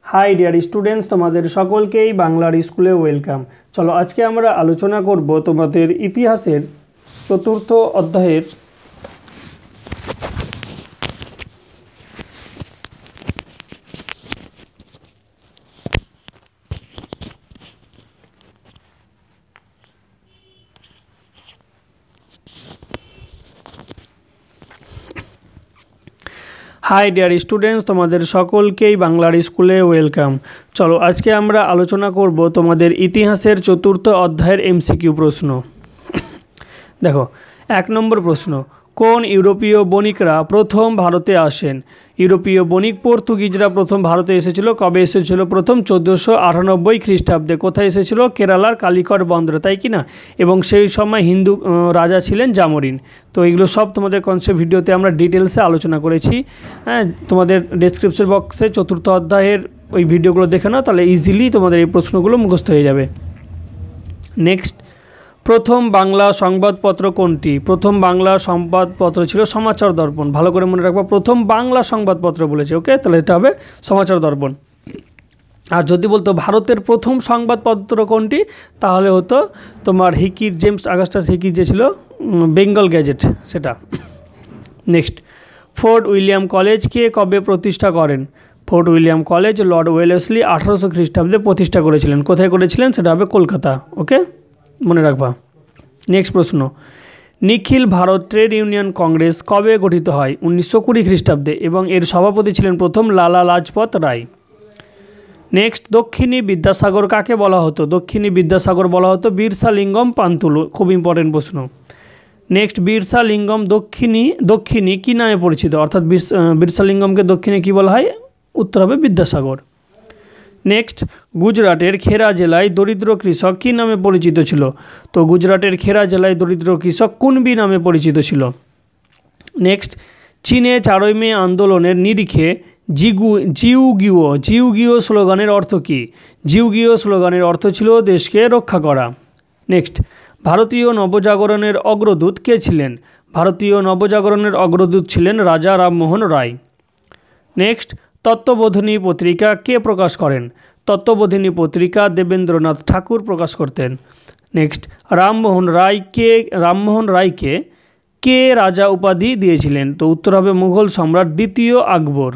High dear students, তোমাদের সকলকেই বাংলার স্কুলে ওয়েলকাম। চলো আজকে আমরা আলোচনা করব তোমাদের ইতিহাসের চতুর্থ অধ্যায়ের হাই ডিয়ার স্টুডেন্টস, তোমাদের সকলকেই বাংলার স্কুলে ওয়েলকাম। চলো আজকে আমরা আলোচনা করব তোমাদের ইতিহাসের চতুর্থ অধ্যায়ের এমসিকিউ প্রশ্ন। দেখো, ১ নম্বর প্রশ্ন, কোন ইউরোপীয় বণিকরা প্রথম ভারতে আসেন? ইউরোপীয় বণিক পর্তুগিজরা প্রথম ভারতে এসেছিল। কবে এসেছিল? প্রথম 1498 খ্রিস্টাব্দে। কোথায় এসেছিল? কেরালার কালিকট বন্দরে, তাই কি না? এবং সেই সময় হিন্দু রাজা ছিলেন জামোরিন। তো এগুলো সব তোমাদের কনসেপ্ট ভিডিওতে আমরা ডিটেলসে আলোচনা করেছি। হ্যাঁ, তোমাদের ডেসক্রিপশন বক্সে চতুর্থ অধ্যায়ের ওই ভিডিওগুলো দেখে নাও, তাহলে ইজিলি তোমাদের এই প্রশ্নগুলো মুখস্থ হয়ে যাবে। নেক্সট, প্রথম বাংলা সংবাদপত্র কোনটি? প্রথম বাংলা সংবাদপত্র ছিল সমাচার দর্পণ। ভালো করে মনে রাখবা, প্রথম বাংলা সংবাদপত্র বলেছে, ওকে? তাহলে এটা হবে সমাচার দর্পণ। আর যদি বলতো ভারতের প্রথম সংবাদপত্র কোনটি, তাহলে হতো তোমার হিকির, জেমস আগাস্টাস হিকির যে ছিল বেঙ্গল গ্যাজেট, সেটা। নেক্সট, ফোর্ট উইলিয়াম কলেজ কে কবে প্রতিষ্ঠা করেন? Fort William college Lord Wellesley 1800 খ্রিস্টাব্দে প্রতিষ্ঠা করেছিলেন। কোথায় করেছিলেন? সেটা হবে কলকাতা, ওকে? মনে রাখবা। নেক্সট প্রশ্ন, নিখিল ভারত ট্রেড ইউনিয়ন কংগ্রেস কবে গঠিত হয়? 1920 খ্রিস্টাব্দে, এবং এর সভাপতি ছিলেন প্রথম লালা লাজপত রায়। নেক্সট, দক্ষিণী বিদ্যাসাগর কাকে বলা হতো? দক্ষিণী বিদ্যাসাগর বলা হতো বিরসা লিঙ্গম পান্তুলু। খুব ইম্পর্টেন্ট প্রশ্ন। নেক্সট, বিরসা লিঙ্গম দক্ষিণী কী নামে পরিচিত? অর্থাৎ বিরসা লিঙ্গমকে দক্ষিণে কী বলা হয়? উত্তর হবে বিদ্যাসাগর। নেক্সট, গুজরাটের খেরা জেলায় দরিদ্র কৃষক কী নামে পরিচিত ছিল? তো গুজরাটের খেরা জেলায় দরিদ্র কৃষক কুনবি নামে পরিচিত ছিল। নেক্সট, চীনে 4ই মে আন্দোলনের নিরিখে জিউগিও স্লোগানের অর্থ কী? জিউগিও স্লোগানের অর্থ ছিল দেশকে রক্ষা করা। নেক্সট, ভারতীয় নবজাগরণের অগ্রদূত কে ছিলেন? ভারতীয় নবজাগরণের অগ্রদূত ছিলেন রাজা রামমোহন রায়। নেক্সট, তত্ত্ববোধিনী পত্রিকা কে প্রকাশ করেন? তত্ত্ববোধিনী পত্রিকা দেবেন্দ্রনাথ ঠাকুর প্রকাশ করতেন। নেক্সট, রামমোহন রায়কে কে রাজা উপাধি দিয়েছিলেন? তো উত্তর হবে মুঘল সম্রাট দ্বিতীয় আকবর।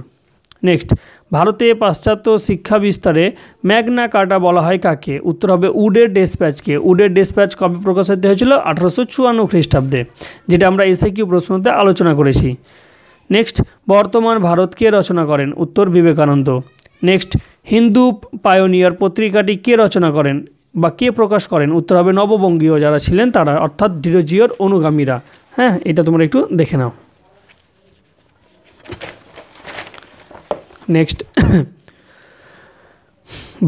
নেক্সট, ভারতে পাশ্চাত্য শিক্ষা বিস্তারে ম্যাগনা কার্টা বলা হয় কাকে? উত্তর হবে উডের ডেসপ্যাচকে। উডের ডেসপ্যাচ কবে প্রকাশিত হয়েছিল? 1854 খ্রিস্টাব্দে, যেটা আমরা এসআইকিউ প্রশ্নতে আলোচনা করেছি। নেক্সট, বর্তমান ভারত কে রচনা করেন? উত্তর বিবেকানন্দ। নেক্সট, হিন্দু পায়োনিয়ার পত্রিকাটি কে রচনা করেন বা কে প্রকাশ করেন? উত্তর হবে নববঙ্গীয় যারা ছিলেন তারা, অর্থাৎ ডিরোজিওর অনুগামীরা। হ্যাঁ, এটা তোমরা একটু দেখে নাও। নেক্সট,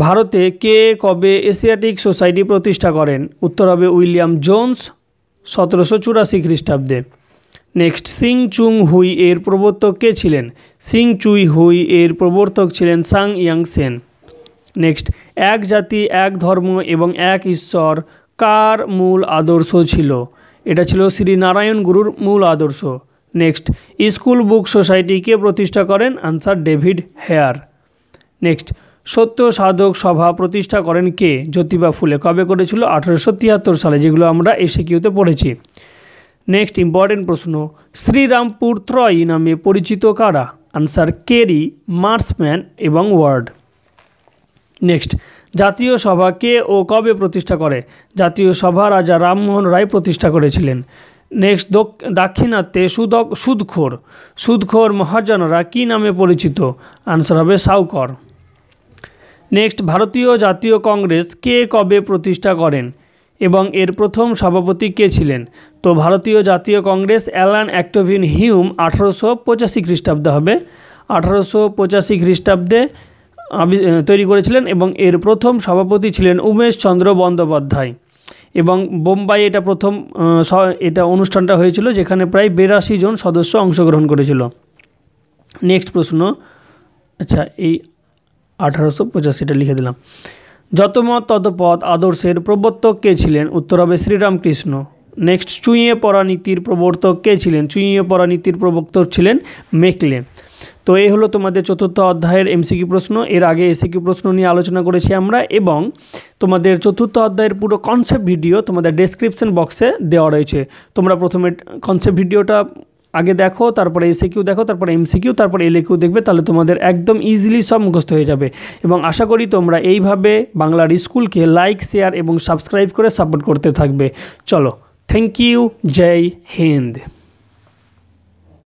ভারতে কে কবে এশিয়াটিক সোসাইটি প্রতিষ্ঠা করেন? উত্তর হবে উইলিয়াম জোন্স 1784 খ্রিস্টাব্দে। নেক্সট, সিং চুং হুই এর প্রবর্তক কে ছিলেন? সিং চুই হুই এর প্রবর্তক ছিলেন সাং ইয়াংসেন। নেক্সট, এক জাতি এক ধর্ম এবং এক ঈশ্বর কার মূল আদর্শ ছিল? এটা ছিল শ্রী নারায়ণ গুরুর মূল আদর্শ। নেক্সট, স্কুল বুক সোসাইটি কে প্রতিষ্ঠা করেন? Answer David Hare. নেক্সট, সত্য সাধক সভা প্রতিষ্ঠা করেন কে? জ্যোতিবা ফুলে। কবে করেছিল? 1873 সালে, যেগুলো আমরা এসএকিউতে পড়েছি। নেক্সট ইম্পর্টেন্ট প্রশ্ন, শ্রীরামপুর ত্রয়ী নামে পরিচিত কারা? আনসার কেরি, মার্সম্যান এবং ওয়ার্ড। নেক্সট, জাতীয় সভা কে ও কবে প্রতিষ্ঠা করে? জাতীয় সভা রাজা রামমোহন রায় প্রতিষ্ঠা করেছিলেন। নেক্সট, দাক্ষিণাত্যে সুদখোর মহাজনরা কী নামে পরিচিত? আনসার হবে সাউকর। নেক্সট, ভারতীয় জাতীয় কংগ্রেস কে কবে প্রতিষ্ঠা করেন এবং এর প্রথম সভাপতি কে ছিলেন? তো ভারতীয় জাতীয় কংগ্রেস অ্যালান অ্যাক্টোভিন হিউম 1885 খ্রিস্টাব্দে হবে। 1885 খ্রিস্টাব্দে তৈরি করেছিলেন এবং এর প্রথম সভাপতি ছিলেন উমেশ চন্দ্র বন্দ্যোপাধ্যায়। এবং বোম্বাই এটা অনুষ্ঠানটা হয়েছিল, যেখানে প্রায় 82 জন সদস্য অংশগ্রহণ করেছিল। নেক্সট প্রশ্ন, আচ্ছা এই 1885টা লিখে দিলাম। যতমত ততপথ আদর্শের প্রবর্তক কে ছিলেন? উত্তর হবে শ্রীরামকৃষ্ণ। নেক্সট, চুঁইয়ে পড়া নীতির প্রবর্তক কে ছিলেন? চুঁইয়ে পড়া নীতির প্রবর্তক ছিলেন মেকলে। তো এই হলো তোমাদের চতুর্থ অধ্যায়ের এমসিকিউ প্রশ্ন। এর আগে এসিকিউ প্রশ্ন নিয়ে আলোচনা করেছি আমরা, এবং তোমাদের চতুর্থ অধ্যায়ের পুরো কনসেপ্ট ভিডিও তোমাদের ডেসক্রিপশন বক্সে দেওয়া রয়েছে। তোমরা প্রথমে কনসেপ্ট ভিডিওটা আগে দেখো, তারপরে এসিকিউ দেখো, তারপরে এমসিকিউ, তারপরে এলকিউ দেখবে, তাহলে তোমাদের একদম ইজিলি সব মুখস্থ হয়ে যাবে। এবং আশা করি তোমরা এইভাবে বাংলার স্কুলকে লাইক, শেয়ার এবং সাবস্ক্রাইব করে সাপোর্ট করতে থাকবে। চলো, থ্যাংক ইউ, জয় হিন্দ।